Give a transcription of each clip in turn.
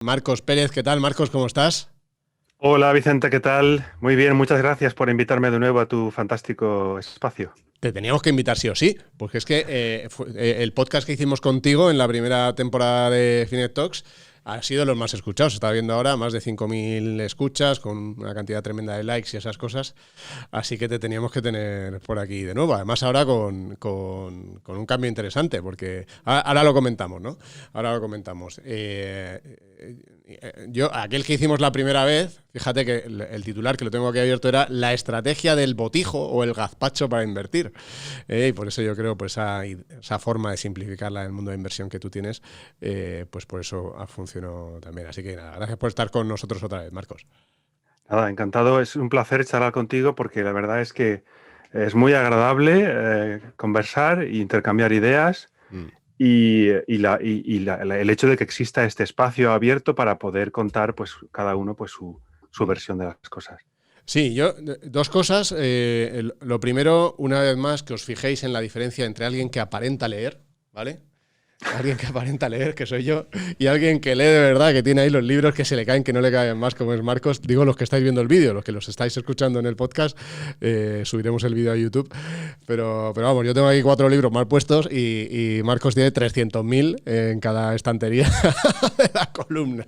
Marcos Pérez, ¿qué tal? Marcos, ¿cómo estás? Hola Vicente, ¿qué tal? Muy bien, muchas gracias por invitarme de nuevo a tu fantástico espacio. Te teníamos que invitar sí o sí, porque es que el podcast que hicimos contigo en la primera temporada de Finet Talks ha sido los más escuchados. Se está viendo ahora más de 5.000 escuchas con una cantidad tremenda de likes y esas cosas. Así que te teníamos que tener por aquí de nuevo. Además, ahora con un cambio interesante, porque ahora lo comentamos, ¿no? Ahora lo comentamos. Yo, aquel que hicimos la primera vez, fíjate que el titular que lo tengo aquí abierto era la estrategia del botijo o el gazpacho para invertir. Y por eso yo creo, por esa forma de simplificarla en el mundo de inversión que tú tienes, pues por eso funcionó también. Así que nada, gracias por estar con nosotros otra vez, Marcos. Nada, encantado, es un placer charlar contigo porque la verdad es que es muy agradable conversar e intercambiar ideas Mm. el hecho de que exista este espacio abierto para poder contar pues cada uno pues su Mm. versión de las cosas. Sí, yo, dos cosas. Lo primero, una vez más, que os fijéis en la diferencia entre alguien que aparenta leer, ¿vale? Alguien que aparenta leer, que soy yo, y alguien que lee de verdad, que tiene ahí los libros que se le caen, que no le caen más, como es Marcos. Digo los que estáis viendo el vídeo, los que los estáis escuchando en el podcast, subiremos el vídeo a YouTube. Pero vamos, yo tengo aquí 4 libros mal puestos y Marcos tiene 300.000 en cada estantería de la columna.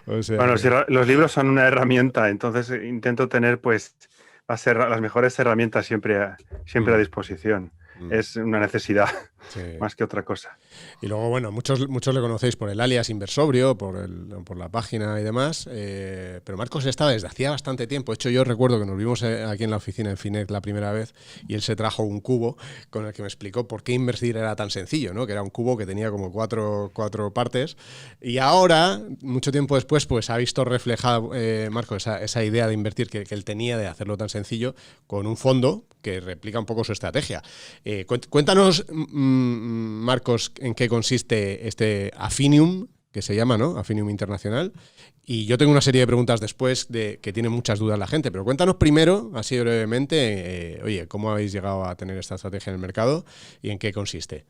O sea Bueno, si que... los libros son una herramienta, entonces intento tener pues las mejores herramientas siempre a Mm, disposición. mm, Es una necesidad sí. más que otra cosa. Y luego, bueno, muchos le conocéis por el alias Inversobrio, por la página y demás. Pero Marcos estaba desde hacía bastante tiempo. De hecho, yo recuerdo que nos vimos aquí en la oficina en Finet la primera vez y él se trajo un cubo con el que me explicó por qué invertir era tan sencillo, ¿no? Que era un cubo que tenía como cuatro partes. Y ahora, mucho tiempo después, pues ha visto reflejada, Marcos, esa idea de invertir que él tenía de hacerlo tan sencillo con un fondo que replica un poco su estrategia. Cuéntanos, Marcos, en qué consiste este Affinium, que se llama, ¿no? Affinium Internacional. Y yo tengo una serie de preguntas después de que tiene muchas dudas la gente, pero cuéntanos primero, así brevemente, oye, ¿cómo habéis llegado a tener esta estrategia en el mercado y en qué consiste?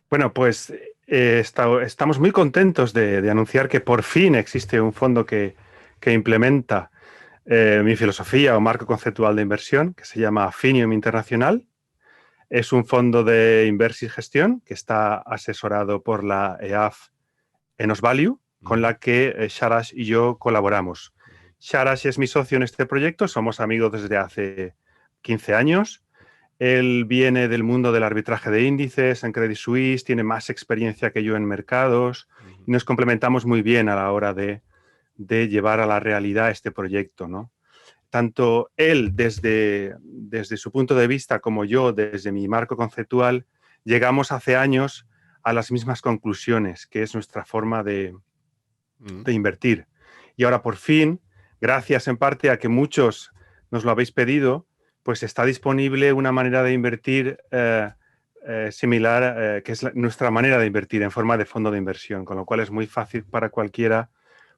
Bueno, pues estamos muy contentos de anunciar que por fin existe un fondo que implementa mi filosofía o marco conceptual de inversión, que se llama Affinium Internacional. Es un fondo de inversión y gestión que está asesorado por la EAF Enos Value, con Ujú, la que Sharash y yo colaboramos. Sharash es mi socio en este proyecto, somos amigos desde hace 15 años. Él viene del mundo del arbitraje de índices en Credit Suisse, tiene más experiencia que yo en mercados ujú, y nos complementamos muy bien a la hora de llevar a la realidad este proyecto, ¿no? Tanto él desde su punto de vista como yo desde mi marco conceptual, llegamos hace años a las mismas conclusiones, que es nuestra forma ujú. de invertir. Y ahora por fin, gracias en parte a que muchos nos lo habéis pedido, pues está disponible una manera de invertir similar, que es nuestra manera de invertir en forma de fondo de inversión, con lo cual es muy fácil para cualquiera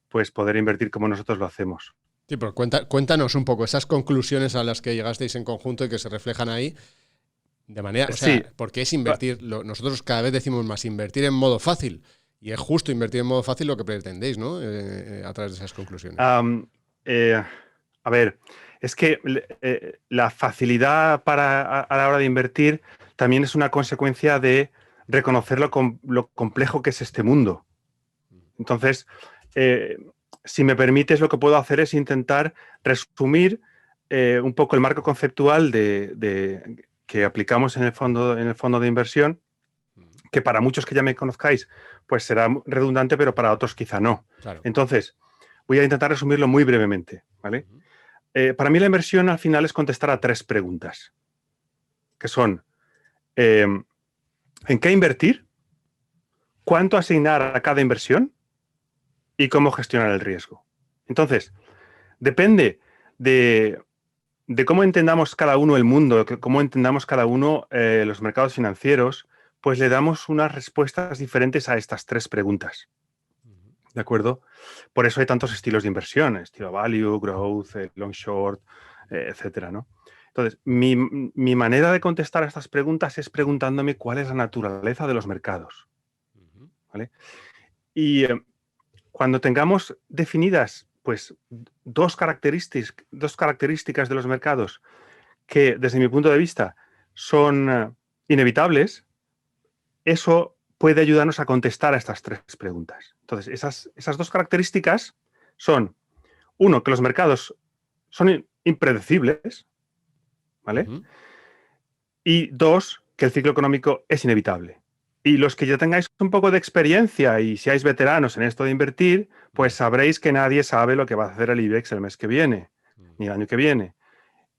pues poder invertir como nosotros lo hacemos. Sí, pero cuéntanos un poco esas conclusiones a las que llegasteis en conjunto y que se reflejan ahí. De manera, o sea, Sí, porque es invertir, nosotros cada vez decimos más, invertir en modo fácil. Y es justo invertir en modo fácil lo que pretendéis, ¿no? A través de esas conclusiones. um, eh, a ver, es que la facilidad a la hora de invertir también es una consecuencia de reconocer lo complejo que es este mundo. Entonces, eh, si me permites, lo que puedo hacer es intentar resumir un poco el marco conceptual que aplicamos en el fondo de inversión, que para muchos que ya me conozcáis, pues será redundante, pero para otros quizá no. Claro. Entonces, voy a intentar resumirlo muy brevemente, ¿vale? Para mí la inversión al final es contestar a tres preguntas, que son eh, ¿en qué invertir? ¿Cuánto asignar a cada inversión? ¿Y cómo gestionar el riesgo? Entonces, depende de, de cómo entendamos cada uno el mundo, cómo entendamos cada uno los mercados financieros, pues le damos unas respuestas diferentes a estas tres preguntas. ¿De acuerdo? Por eso hay tantos estilos de inversión, estilo value, growth, long short, etcétera, ¿no? Entonces, mi manera de contestar a estas preguntas es preguntándome cuál es la naturaleza de los mercados, ¿vale? Y cuando tengamos definidas pues, dos características de los mercados que, desde mi punto de vista, son inevitables, eso puede ayudarnos a contestar a estas tres preguntas. Entonces, esas dos características son, uno, que los mercados son impredecibles, ¿vale? Y dos, que el ciclo económico es inevitable. Y los que ya tengáis un poco de experiencia y seáis veteranos en esto de invertir, pues sabréis que nadie sabe lo que va a hacer el IBEX el mes que viene, ni el año que viene.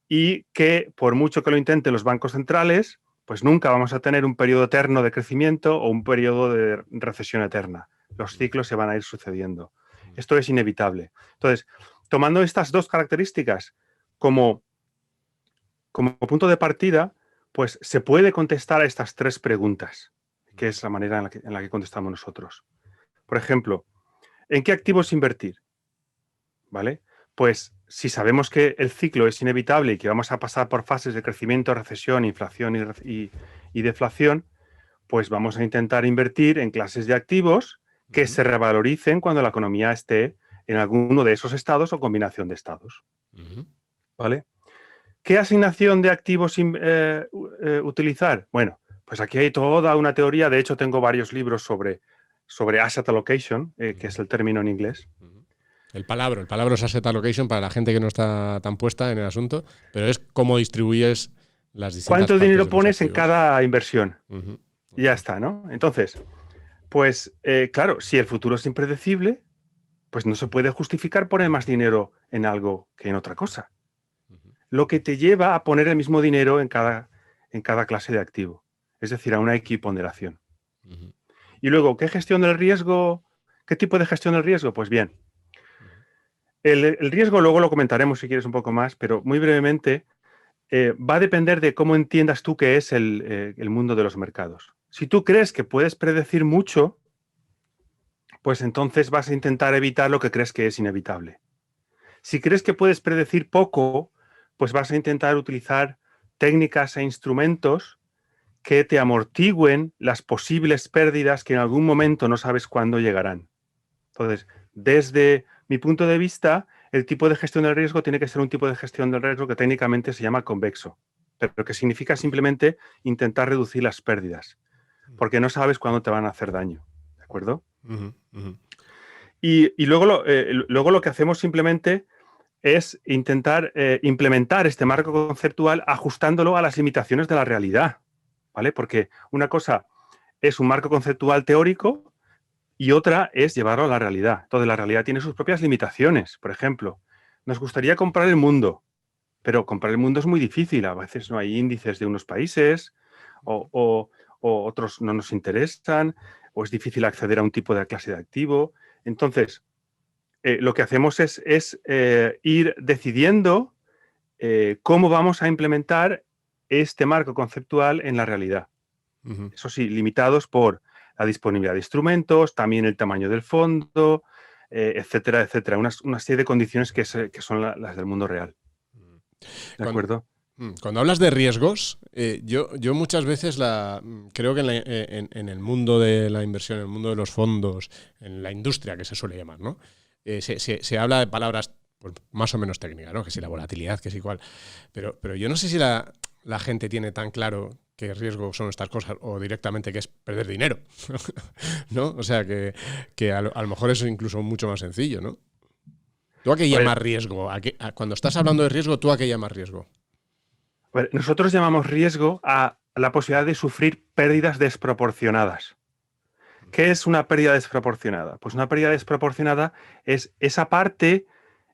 Y que por mucho que lo intenten los bancos centrales, pues nunca vamos a tener un periodo eterno de crecimiento o un periodo de recesión eterna. Los ciclos se van a ir sucediendo. Esto es inevitable. Entonces, tomando estas dos características como punto de partida, pues se puede contestar a estas tres preguntas, que es la manera en la que contestamos nosotros. Por ejemplo, ¿en qué activos invertir? ¿Vale? Pues si sabemos que el ciclo es inevitable y que vamos a pasar por fases de crecimiento, recesión, inflación y deflación, pues vamos a intentar invertir en clases de activos que se revaloricen cuando la economía esté en alguno de esos estados o combinación de estados. ¿Vale? ¿Qué asignación de activos utilizar? Bueno, pues aquí hay toda una teoría. De hecho, tengo varios libros sobre asset allocation, que es el término en inglés. El palabra es asset allocation para la gente que no está tan puesta en el asunto, pero es cómo distribuyes las distintas ¿Cuánto partes dinero de los pones en activos. cada inversión? Y ya está, ¿no? Entonces, pues claro, si el futuro es impredecible, pues no se puede justificar poner más dinero en algo que en otra cosa. Lo que te lleva a poner el mismo dinero en cada clase de activo, es decir, a una equiponderación. Y luego, ¿qué gestión del riesgo? ¿Qué tipo de gestión del riesgo? Pues bien, el riesgo luego lo comentaremos si quieres un poco más, pero muy brevemente va a depender de cómo entiendas tú qué es el mundo de los mercados. Si tú crees que puedes predecir mucho, pues entonces vas a intentar evitar lo que crees que es inevitable. Si crees que puedes predecir poco, pues vas a intentar utilizar técnicas e instrumentos que te amortigüen las posibles pérdidas que en algún momento no sabes cuándo llegarán. Entonces, desde mi punto de vista, el tipo de gestión del riesgo tiene que ser un tipo de gestión del riesgo que técnicamente se llama convexo, pero que significa simplemente intentar reducir las pérdidas, porque no sabes cuándo te van a hacer daño. ¿De acuerdo? Y luego lo que hacemos simplemente es intentar implementar este marco conceptual ajustándolo a las limitaciones de la realidad, ¿vale? Porque una cosa es un marco conceptual teórico y otra es llevarlo a la realidad. Entonces, la realidad tiene sus propias limitaciones. Por ejemplo, nos gustaría comprar el mundo, pero comprar el mundo es muy difícil. A veces no hay índices de unos países o otros no nos interesan o es difícil acceder a un tipo de clase de activo. Entonces, lo que hacemos es ir decidiendo cómo vamos a implementar este marco conceptual en la realidad. Eso sí, limitados por la disponibilidad de instrumentos, también el tamaño del fondo, etcétera, etcétera. Una serie de condiciones que son las del mundo real. ¿De acuerdo? Cuando hablas de riesgos, yo muchas veces creo que en el mundo de la inversión, en el mundo de los fondos, en la industria que se suele llamar, ¿no? Se habla de palabras pues, más o menos técnicas, ¿no? Que si la volatilidad, que si cuál. Pero yo no sé si la gente tiene tan claro qué riesgo son estas cosas o directamente que es perder dinero, ¿no? O sea, que a lo mejor es incluso mucho más sencillo, ¿no? ¿Tú a qué llamas riesgo? Cuando estás hablando de riesgo, ¿tú a qué llamas riesgo? Nosotros llamamos riesgo a la posibilidad de sufrir pérdidas desproporcionadas. ¿Qué es una pérdida desproporcionada? Pues una pérdida desproporcionada es esa parte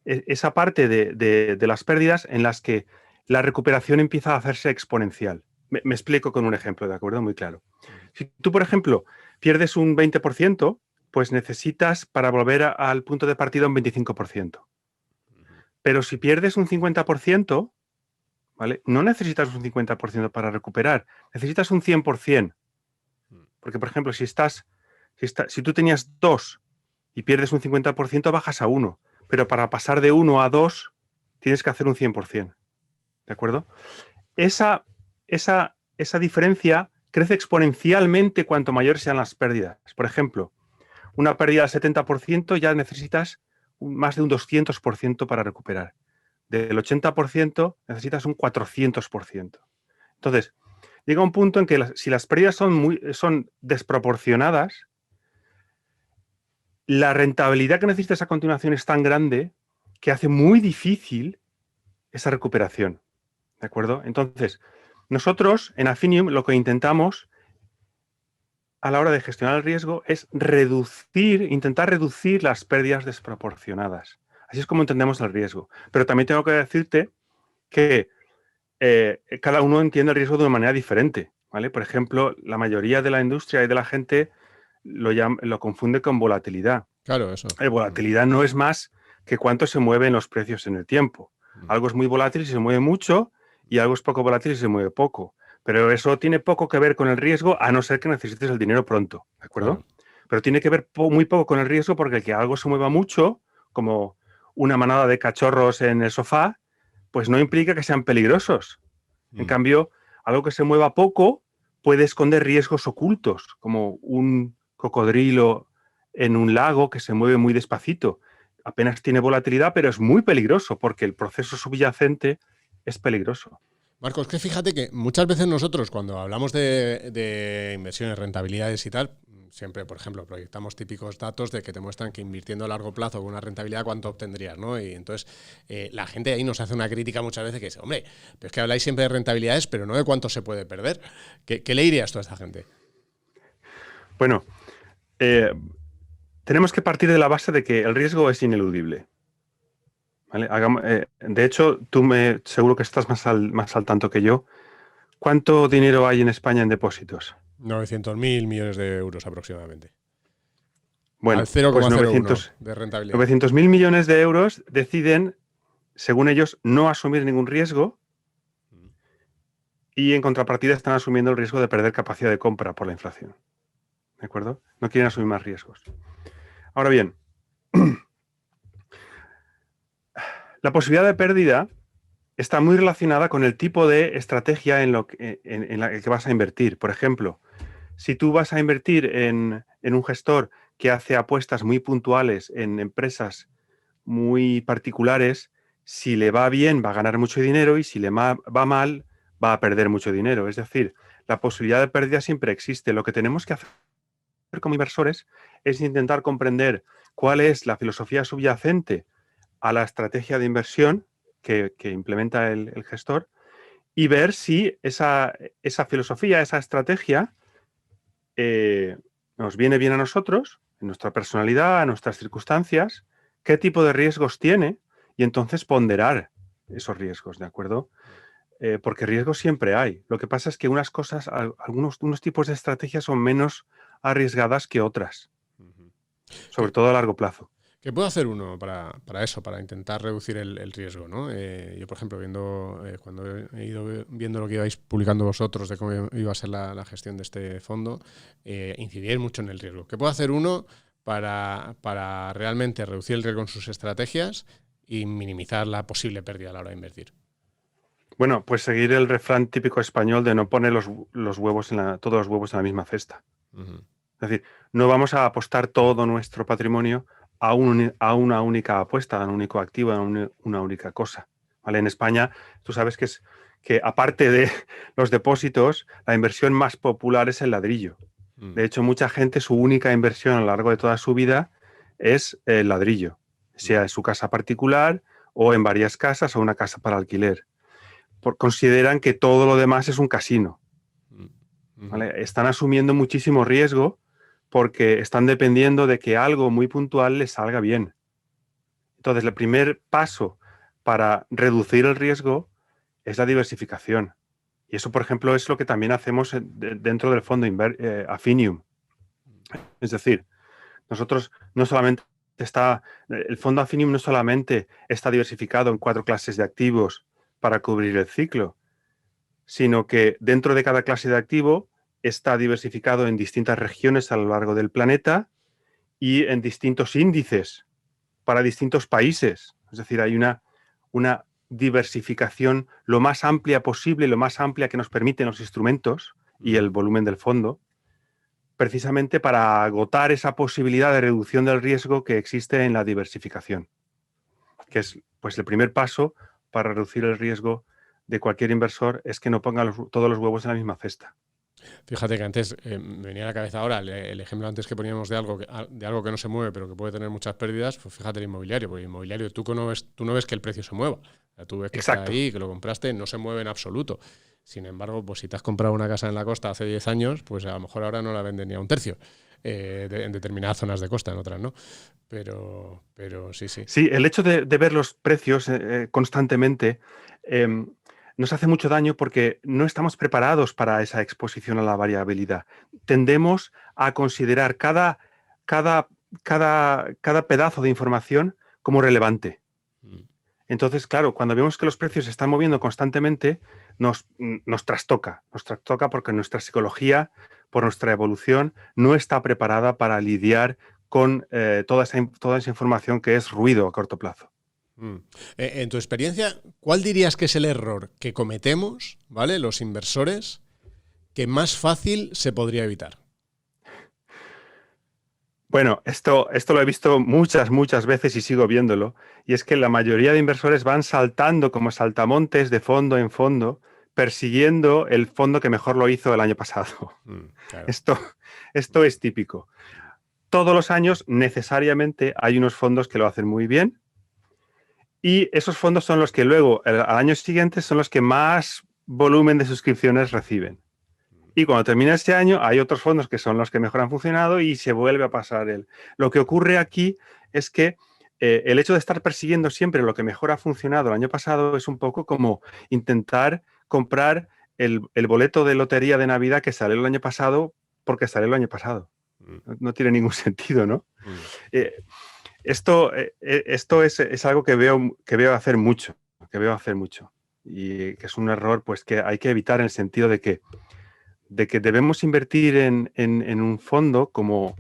de las pérdidas en las que la recuperación empieza a hacerse exponencial. Me explico con un ejemplo, ¿de acuerdo? Muy claro. Si tú, por ejemplo, pierdes un 20%, pues necesitas para volver al punto de partida un 25%. Pero si pierdes un 50%, ¿vale? No necesitas un 50% para recuperar, necesitas un 100%. Porque, por ejemplo, si tú tenías 2 y pierdes un 50%, bajas a 1. Pero para pasar de 1 a 2, tienes que hacer un 100%. ¿De acuerdo? Esa diferencia crece exponencialmente cuanto mayores sean las pérdidas. Por ejemplo, una pérdida del 70% ya necesitas más de un 200% para recuperar. Del 80% necesitas un 400%. Entonces, llega un punto en que si las pérdidas son desproporcionadas, la rentabilidad que necesitas a continuación es tan grande que hace muy difícil esa recuperación. ¿De acuerdo? Entonces, nosotros en Affinium lo que intentamos a la hora de gestionar el riesgo es intentar reducir las pérdidas desproporcionadas. Así es como entendemos el riesgo. Pero también tengo que decirte que cada uno entiende el riesgo de una manera diferente, ¿vale? Por ejemplo, la mayoría de la industria y de la gente lo confunde con volatilidad. Claro, eso. Volatilidad no es más que cuánto se mueven los precios en el tiempo. Algo es muy volátil si se mueve mucho y algo es poco volátil si se mueve poco. Pero eso tiene poco que ver con el riesgo, a no ser que necesites el dinero pronto, ¿de acuerdo? Claro. Pero tiene que ver muy poco con el riesgo, porque el que algo se mueva mucho, como una manada de cachorros en el sofá, pues no implica que sean peligrosos. En cambio, algo que se mueva poco puede esconder riesgos ocultos, como un cocodrilo en un lago que se mueve muy despacito. Apenas tiene volatilidad, pero es muy peligroso porque el proceso subyacente es peligroso. Marcos, que fíjate que muchas veces nosotros cuando hablamos de inversiones, rentabilidades y tal, siempre, por ejemplo, proyectamos típicos datos de que te muestran que invirtiendo a largo plazo con una rentabilidad, ¿cuánto obtendrías? ¿No? Y entonces la gente ahí nos hace una crítica muchas veces que dice, hombre, pero es que habláis siempre de rentabilidades, pero no de cuánto se puede perder. ¿Qué le dirías tú a esta gente? Bueno, tenemos que partir de la base de que el riesgo es ineludible. ¿Vale? De hecho, seguro que estás más al tanto que yo. ¿Cuánto dinero hay en España en depósitos? 900.000 millones de euros aproximadamente. Al Bueno, pues 0,01 de rentabilidad. 900.000 millones de euros deciden, según ellos, no asumir ningún riesgo y en contrapartida están asumiendo el riesgo de perder capacidad de compra por la inflación. ¿De acuerdo? No quieren asumir más riesgos. Ahora bien, la posibilidad de pérdida está muy relacionada con el tipo de estrategia en la que vas a invertir. Por ejemplo, si tú vas a invertir en un gestor que hace apuestas muy puntuales en empresas muy particulares, si le va bien va a ganar mucho dinero y si le va mal va a perder mucho dinero. Es decir, la posibilidad de pérdida siempre existe. Lo que tenemos que hacer como inversores es intentar comprender cuál es la filosofía subyacente a la estrategia de inversión que implementa el gestor y ver si esa filosofía, esa estrategia nos viene bien a nosotros, en nuestra personalidad, a nuestras circunstancias, qué tipo de riesgos tiene y entonces ponderar esos riesgos, ¿de acuerdo? Porque riesgos siempre hay. Lo que pasa es que unas tipos de estrategias son menos arriesgadas que otras, sobre todo a largo plazo. ¿Qué puede hacer uno para eso, para intentar reducir el riesgo? ¿No? Yo, por ejemplo, cuando he ido viendo lo que ibais publicando vosotros de cómo iba a ser la gestión de este fondo, incidíais mucho en el riesgo. ¿Qué puede hacer uno para realmente reducir el riesgo en sus estrategias y minimizar la posible pérdida a la hora de invertir? Bueno, pues seguir el refrán típico español de no poner todos los huevos en la misma cesta. Uh-huh. Es decir, no vamos a apostar todo nuestro patrimonio a una única apuesta, a un único activo, a una única cosa. ¿Vale? En España, tú sabes que aparte de los depósitos, la inversión más popular es el ladrillo. De hecho, mucha gente, su única inversión a lo largo de toda su vida es el ladrillo, sea en su casa particular o en varias casas o una casa para alquiler. Consideran que todo lo demás es un casino. ¿Vale? Están asumiendo muchísimo riesgo porque están dependiendo de que algo muy puntual les salga bien. Entonces, el primer paso para reducir el riesgo es la diversificación. Y eso, por ejemplo, es lo que también hacemos dentro del fondo Affinium. Es decir, nosotros el fondo Affinium no solamente está diversificado en 4 clases de activos para cubrir el ciclo, sino que dentro de cada clase de activo está diversificado en distintas regiones a lo largo del planeta y en distintos índices para distintos países. Es decir, hay una diversificación lo más amplia posible, lo más amplia que nos permiten los instrumentos y el volumen del fondo, precisamente para agotar esa posibilidad de reducción del riesgo que existe en la diversificación, que es pues el primer paso para reducir el riesgo de cualquier inversor, es que no ponga todos los huevos en la misma cesta. Fíjate que antes me venía a la cabeza ahora el ejemplo antes que poníamos de algo que no se mueve pero que puede tener muchas pérdidas, pues fíjate el inmobiliario, porque el inmobiliario tú no ves que el precio se mueva. O sea, tú ves que Exacto. está ahí, que lo compraste, no se mueve en absoluto. Sin embargo, pues si te has comprado una casa en la costa hace 10 años, pues a lo mejor ahora no la venden ni a un tercio. En determinadas zonas de costa, en otras no. Pero sí, sí. Sí, el hecho de ver los precios constantemente nos hace mucho daño porque no estamos preparados para esa exposición a la variabilidad. Tendemos a considerar cada pedazo de información como relevante. Entonces, claro, cuando vemos que los precios se están moviendo constantemente, nos trastoca. Nos trastoca porque nuestra psicología, por nuestra evolución, no está preparada para lidiar con toda esa información que es ruido a corto plazo. En tu experiencia, ¿cuál dirías que es el error que cometemos, ¿vale?, los inversores, que más fácil se podría evitar? Bueno, esto lo he visto muchas veces y sigo viéndolo, y es que la mayoría de inversores van saltando como saltamontes de fondo en fondo, persiguiendo el fondo que mejor lo hizo el año pasado. Claro. Esto es típico. Todos los años necesariamente hay unos fondos que lo hacen muy bien, y esos fondos son los que luego, al año siguiente, son los que más volumen de suscripciones reciben. Y cuando termina este año, hay otros fondos que son los que mejor han funcionado y se vuelve a pasar él. Lo que ocurre aquí es que el hecho de estar persiguiendo siempre lo que mejor ha funcionado el año pasado es un poco como intentar comprar el boleto de lotería de Navidad que salió el año pasado porque salió el año pasado. No tiene ningún sentido, ¿no? Esto es algo que veo hacer mucho, y que es un error pues, que hay que evitar en el sentido de que debemos invertir en un fondo como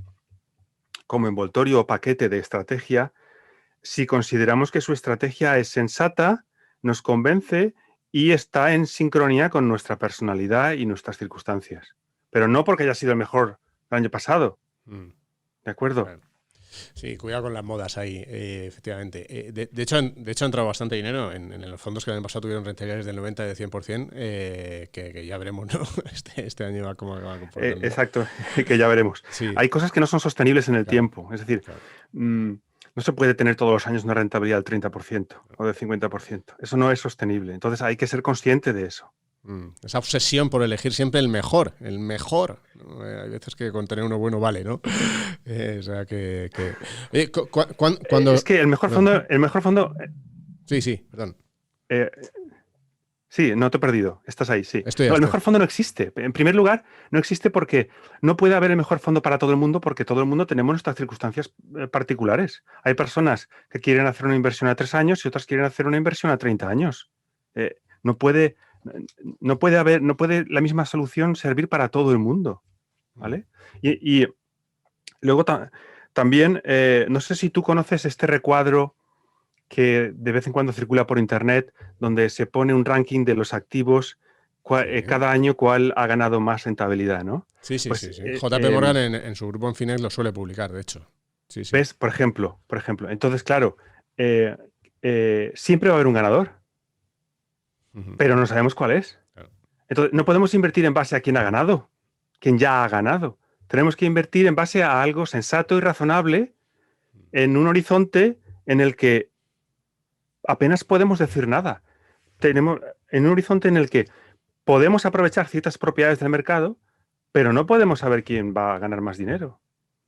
envoltorio o paquete de estrategia si consideramos que su estrategia es sensata, nos convence y está en sincronía con nuestra personalidad y nuestras circunstancias. Pero no porque haya sido el mejor el año pasado. ¿De acuerdo? Claro. Sí, cuidado con las modas ahí, efectivamente. De hecho, ha entrado bastante dinero en los fondos que el año pasado tuvieron rentabilidades del 90% y del 100%, que ya veremos, ¿no? Este año va como va a comportar. Exacto, que ya veremos. Sí. Hay cosas que no son sostenibles en el tiempo. Es decir, claro. No se puede tener todos los años una rentabilidad del 30% o del 50%. Eso no es sostenible. Entonces hay que ser consciente de eso. Esa obsesión por elegir siempre el mejor. Hay veces que con tener uno bueno vale, ¿no? O sea que... cuando... Es que el mejor fondo... Sí, perdón. Sí, no te he perdido. Estás ahí, sí. El mejor fondo no existe. En primer lugar, no existe porque no puede haber el mejor fondo para todo el mundo porque todo el mundo tenemos nuestras circunstancias particulares. Hay personas que quieren hacer una inversión a 3 años y otras quieren hacer una inversión a 30 años. No puede la misma solución servir para todo el mundo, ¿vale? Y luego también, no sé si tú conoces este recuadro que de vez en cuando circula por internet, donde se pone un ranking de los activos, cada año cuál ha ganado más rentabilidad, ¿no? Sí. JP Morgan en su grupo en Finex lo suele publicar, de hecho. Sí. ¿Ves? Por ejemplo. Entonces, claro, siempre va a haber un ganador, pero no sabemos cuál es. Claro. Entonces, no podemos invertir en base a quién ha ganado, quién ya ha ganado. Tenemos que invertir en base a algo sensato y razonable en un horizonte en el que apenas podemos decir nada. Tenemos en un horizonte en el que podemos aprovechar ciertas propiedades del mercado, pero no podemos saber quién va a ganar más dinero.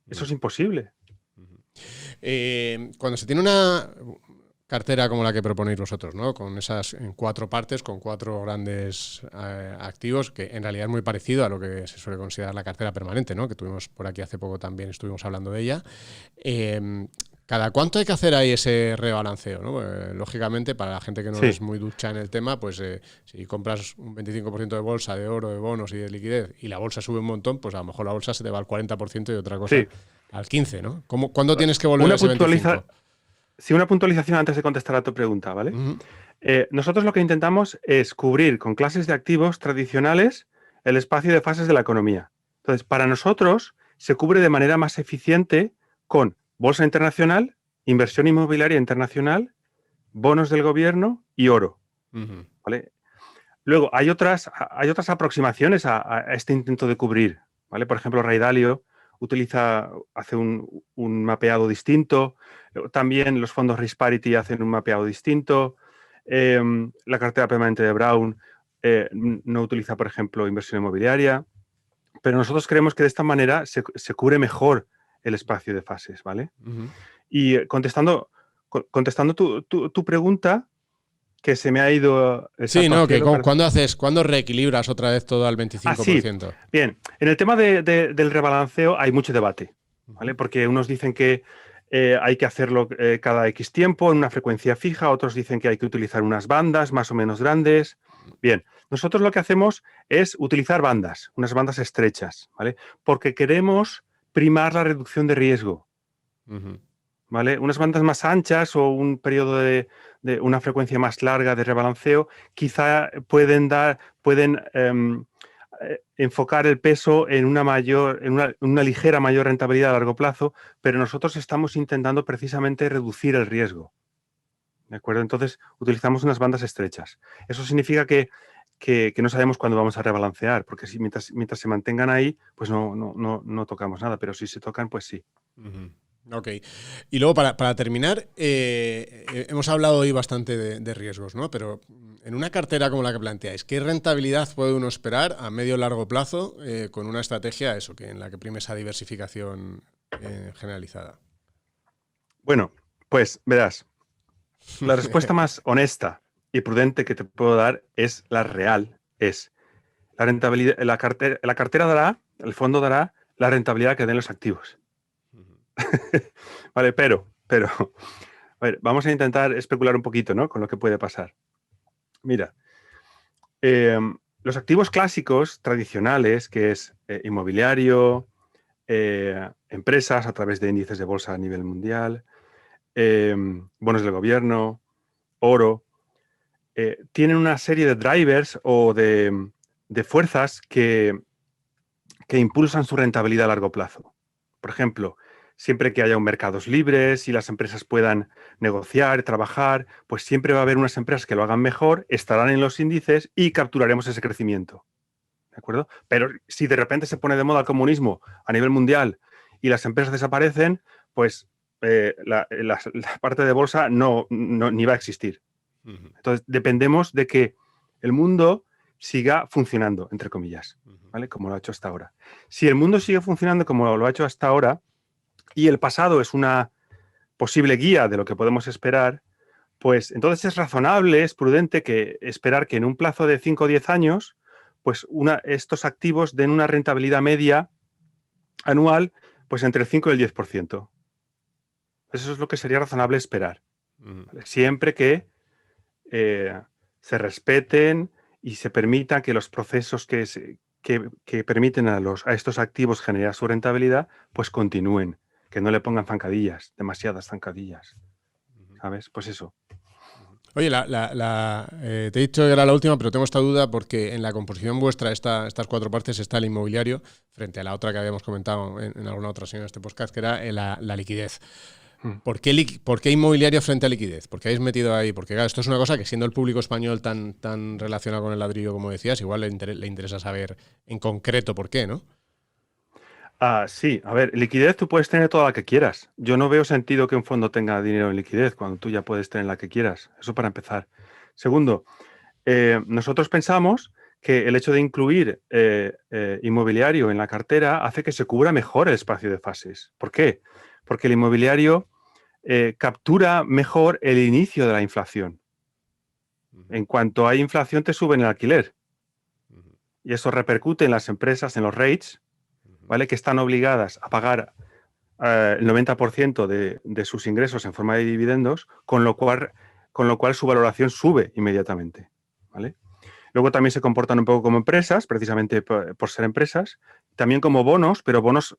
Eso es imposible. Cuando se tiene una cartera como la que proponéis vosotros, ¿no? Con esas en 4 partes, con 4 grandes activos, que en realidad es muy parecido a lo que se suele considerar la cartera permanente, ¿no? Que tuvimos por aquí hace poco también, estuvimos hablando de ella. ¿Cada cuánto hay que hacer ahí ese rebalanceo, ¿no? Lógicamente, para la gente que no es muy ducha en el tema, pues si compras un 25% de bolsa, de oro, de bonos y de liquidez, y la bolsa sube un montón, pues a lo mejor la bolsa se te va al 40% y otra cosa al 15%, ¿no? ¿Cuándo tienes que volver a ese 25%? Sí, una puntualización antes de contestar a tu pregunta, ¿vale? Nosotros lo que intentamos es cubrir con clases de activos tradicionales el espacio de fases de la economía. Entonces, para nosotros, se cubre de manera más eficiente con bolsa internacional, inversión inmobiliaria internacional, bonos del gobierno y oro. ¿Vale? Luego, hay otras aproximaciones a este intento de cubrir. ¿Vale? Por ejemplo, Ray Dalio hace un mapeado distinto. También los fondos Risk Parity hacen un mapeado distinto. La cartera permanente de Brown no utiliza, por ejemplo, inversión inmobiliaria. Pero nosotros creemos que de esta manera se cubre mejor el espacio de fases, ¿vale? Y contestando tu pregunta, que se me ha ido el Sí, salto no, al que cielo. ¿cuándo reequilibras otra vez todo al 25%? Sí. Bien, en el tema del rebalanceo hay mucho debate, ¿vale? Porque unos dicen que hay que hacerlo cada X tiempo, en una frecuencia fija, otros dicen que hay que utilizar unas bandas más o menos grandes. Bien, nosotros lo que hacemos es utilizar bandas, unas bandas estrechas, ¿vale? Porque queremos primar la reducción de riesgo, ¿vale? Unas bandas más anchas o un periodo de una frecuencia más larga de rebalanceo quizá pueden enfocar el peso en una ligera mayor rentabilidad a largo plazo, pero nosotros estamos intentando precisamente reducir el riesgo. ¿De acuerdo? Entonces, utilizamos unas bandas estrechas. Eso significa que no sabemos cuándo vamos a rebalancear, porque si mientras se mantengan ahí, pues no tocamos nada, pero si se tocan, pues sí. Ok. Y luego, para terminar, hemos hablado hoy bastante de riesgos, ¿no? Pero en una cartera como la que planteáis, ¿qué rentabilidad puede uno esperar a medio o largo plazo con una estrategia en la que prime esa diversificación generalizada? Bueno, pues verás, la respuesta más honesta y prudente que te puedo dar es la real, es la rentabilidad, la cartera dará, el fondo dará la rentabilidad que den los activos. Vale, pero, a ver, vamos a intentar especular un poquito, ¿no? Con lo que puede pasar. Mira, los activos clásicos, tradicionales, que es inmobiliario, empresas a través de índices de bolsa a nivel mundial, bonos del gobierno, oro, tienen una serie de drivers o de fuerzas que impulsan su rentabilidad a largo plazo. Por ejemplo, siempre que haya mercados libres y las empresas puedan negociar, trabajar, pues siempre va a haber unas empresas que lo hagan mejor, estarán en los índices y capturaremos ese crecimiento. ¿De acuerdo? Pero si de repente se pone de moda el comunismo a nivel mundial y las empresas desaparecen, pues la parte de bolsa ni va a existir. Entonces, dependemos de que el mundo siga funcionando, entre comillas, ¿vale? Como lo ha hecho hasta ahora. Si el mundo sigue funcionando como lo ha hecho hasta ahora y el pasado es una posible guía de lo que podemos esperar, pues entonces es razonable, es prudente esperar que en un plazo de 5 o 10 años, pues estos activos den una rentabilidad media anual pues entre el 5 y el 10%. Eso es lo que sería razonable esperar. ¿Vale? Siempre que se respeten y se permita que los procesos que permiten a estos activos generar su rentabilidad, pues continúen, que no le pongan zancadillas, demasiadas zancadillas. ¿Sabes? Pues eso. Oye, te he dicho que era la última, pero tengo esta duda porque en la composición vuestra, estas 4 partes, está el inmobiliario, frente a la otra que habíamos comentado en alguna otra ocasión en este podcast, que era la liquidez. ¿Por qué inmobiliario frente a liquidez? ¿Por qué habéis metido ahí? Porque claro, esto es una cosa que siendo el público español tan relacionado con el ladrillo como decías, igual le interesa saber en concreto por qué, ¿no? Sí, a ver, liquidez tú puedes tener toda la que quieras. Yo no veo sentido que un fondo tenga dinero en liquidez cuando tú ya puedes tener la que quieras. Eso para empezar. Segundo, nosotros pensamos que el hecho de incluir inmobiliario en la cartera hace que se cubra mejor el espacio de fases. ¿Por qué? Porque el inmobiliario captura mejor el inicio de la inflación. En cuanto hay inflación, te suben el alquiler. Y eso repercute en las empresas, en los rates, ¿vale? Que están obligadas a pagar el 90% de sus ingresos en forma de dividendos, con lo cual su valoración sube inmediatamente, ¿vale? Luego también se comportan un poco como empresas, precisamente por ser empresas, también como bonos, pero bonos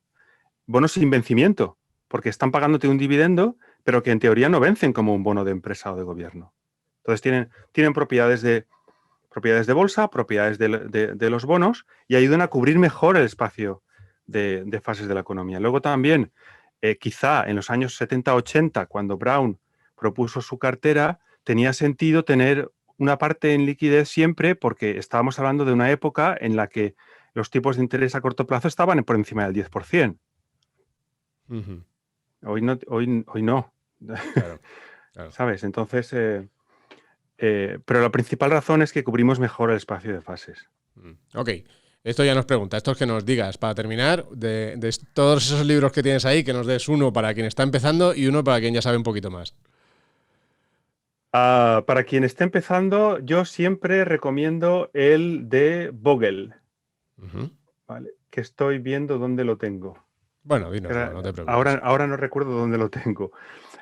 sin vencimiento, porque están pagándote un dividendo, pero que en teoría no vencen como un bono de empresa o de gobierno. Entonces tienen propiedades de bolsa, propiedades de los bonos y ayudan a cubrir mejor el espacio de fases de la economía. Luego también, quizá en los años 70-80, cuando Brown propuso su cartera, tenía sentido tener una parte en liquidez siempre, porque estábamos hablando de una época en la que los tipos de interés a corto plazo estaban por encima del 10%. Ujú. Hoy no. Claro, claro. ¿Sabes? Entonces, pero la principal razón es que cubrimos mejor el espacio de fases. Ok, esto ya nos pregunta, esto es que nos digas, para terminar, de todos esos libros que tienes ahí, que nos des uno para quien está empezando y uno para quien ya sabe un poquito más. Para quien esté empezando, yo siempre recomiendo el de Vogel, Ujú. ¿vale? Que estoy viendo dónde lo tengo. Bueno, dínoslo, no te preocupes. Ahora no recuerdo dónde lo tengo.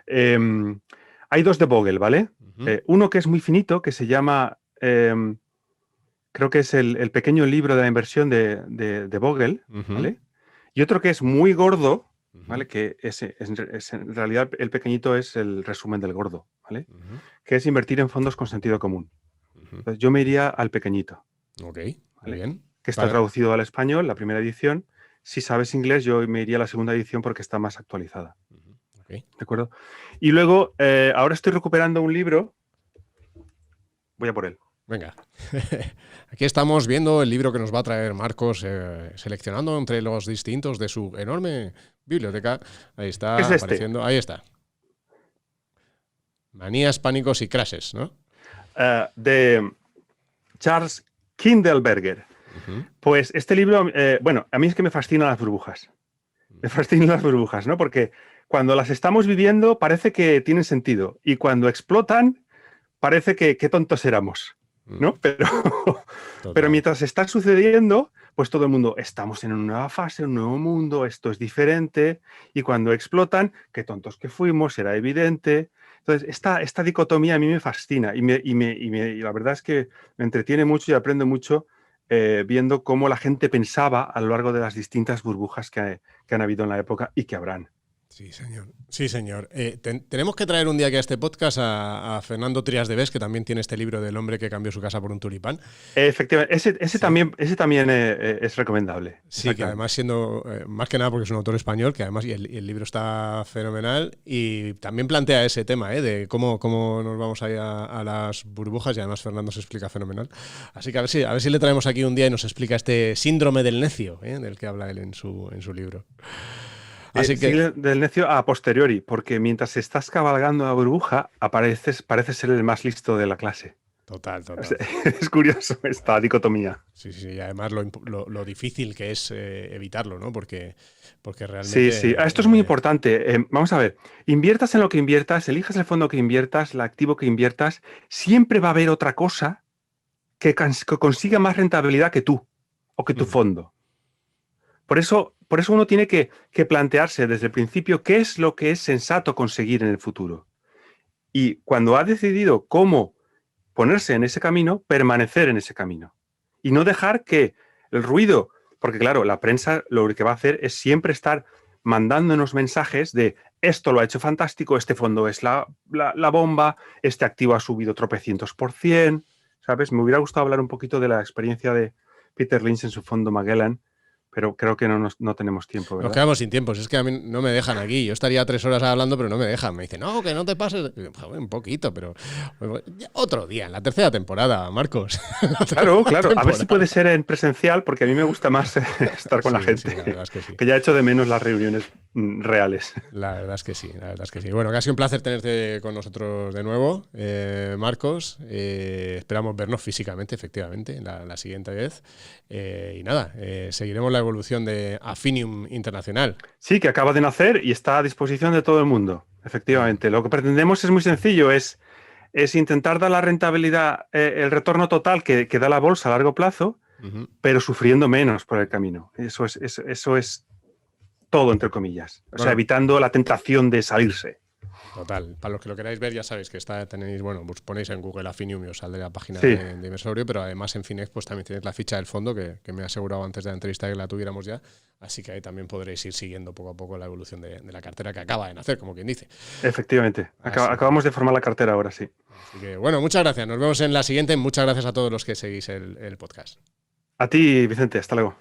Hay dos de Vogel, ¿vale? Ujú. Uno que es muy finito, que se llama, creo que es el pequeño libro de la inversión de Vogel, Ujú. ¿vale? Y otro que es muy gordo, Ujú. ¿vale? Que en realidad el pequeñito es el resumen del gordo, ¿vale? Ujú. Que es invertir en fondos con sentido común. Ujú. Entonces, yo me iría al pequeñico, Ok, muy ¿vale? bien. Que está Vale. traducido al español, la primera edición. Si sabes inglés, yo me iría a la segunda edición porque está más actualizada. Ujú. Ok. ¿De acuerdo? Y luego, ahora estoy recuperando un libro. Voy a por él. Venga. Aquí estamos viendo el libro que nos va a traer Marcos, seleccionando entre los distintos de su enorme biblioteca. Ahí ¿Qué es está este? apareciendo. Ahí está. Manías, pánicos y crashes, ¿no? De Charles Kindleberger. Ujú. Pues este libro, bueno, a mí es que me fascinan las burbujas. Me fascinan las burbujas, ¿no? Porque cuando las estamos viviendo parece que tienen sentido y cuando explotan parece que qué tontos éramos, ¿no? Pero Total. mientras está sucediendo, pues todo el mundo, estamos en una nueva fase, un nuevo mundo, esto es diferente, y cuando explotan, qué tontos que fuimos, era evidente. Entonces, esta dicotomía a mí me fascina y la verdad es que me entretiene mucho y aprendo mucho viendo cómo la gente pensaba a lo largo de las distintas burbujas que han habido en la época y que habrán. Sí, señor. Sí, señor. Tenemos que traer un día aquí a este podcast a Fernando Trías de Bes, que también tiene este libro del hombre que cambió su casa por un tulipán. Efectivamente, Sí. ese también es recomendable. Sí, que Exactamente. además siendo, más que nada porque es un autor español, que además y el libro está fenomenal y también plantea ese tema, de cómo nos vamos a ir a las burbujas y además Fernando se explica fenomenal. Así que a ver si le traemos aquí un día y nos explica este síndrome del necio, del que habla él en su libro. Así que, Sigue del necio a posteriori, porque mientras estás cabalgando la burbuja, parece ser el más listo de la clase. total, O total. sea, es curioso esta dicotomía. Sí, sí, y además lo difícil que es evitarlo, ¿no? Porque Sí, realmente... sí. Esto es muy importante. Vamos a ver, inviertas en lo que inviertas, elijas el fondo que inviertas, el activo que inviertas, siempre va a haber otra cosa que consiga más rentabilidad que tú o que tu fondo. Por eso uno tiene que plantearse desde el principio qué es lo que es sensato conseguir en el futuro. Y cuando ha decidido cómo ponerse en ese camino, permanecer en ese camino. Y no dejar que el ruido, porque claro, la prensa lo que va a hacer es siempre estar mandándonos mensajes de esto lo ha hecho fantástico, este fondo es la bomba, este activo ha subido tropecientos por cien, ¿sabes? Me hubiera gustado hablar un poquito de la experiencia de Peter Lynch en su fondo Magellan, pero creo que no tenemos tiempo, Nos ¿verdad? quedamos sin tiempo. Si es que a mí no me dejan aquí. Yo estaría 3 horas hablando, pero no me dejan. Me dicen, no, que no te pases. Joder, un poquito, pero otro día, en la tercera temporada, Marcos. La Claro, tercera claro. A ver si temporada. puede ser en presencial, porque a mí me gusta más estar con la Sí, sí, gente, la verdad es que sí. que ya he hecho de menos las reuniones reales. La verdad es que sí, la verdad es que sí. Bueno, casi un placer tenerte con nosotros de nuevo, Marcos. Esperamos vernos físicamente, efectivamente, la siguiente vez. Y nada, seguiremos la evolución de Affinium Internacional. Sí, que acaba de nacer y está a disposición de todo el mundo, efectivamente. Lo que pretendemos es muy sencillo, es intentar dar la rentabilidad, el retorno total que da la bolsa a largo plazo, Ujú. pero sufriendo menos por el camino. Eso es todo, entre comillas. O sea, Bueno, evitando la tentación de salirse. total. Para los que lo queráis ver, ya sabéis que tenéis, bueno, pues ponéis en Google Affinium y os saldrá la página Sí, de Inversorio, pero además en Finex pues también tenéis la ficha del fondo que me he asegurado antes de la entrevista que la tuviéramos ya. Así que ahí también podréis ir siguiendo poco a poco la evolución de la cartera que acaba de nacer, como quien dice. efectivamente. Así que, Acabamos de formar la cartera ahora, sí. bueno, muchas gracias. Nos vemos en la siguiente. Muchas gracias a todos los que seguís el podcast. A ti, Vicente, hasta luego.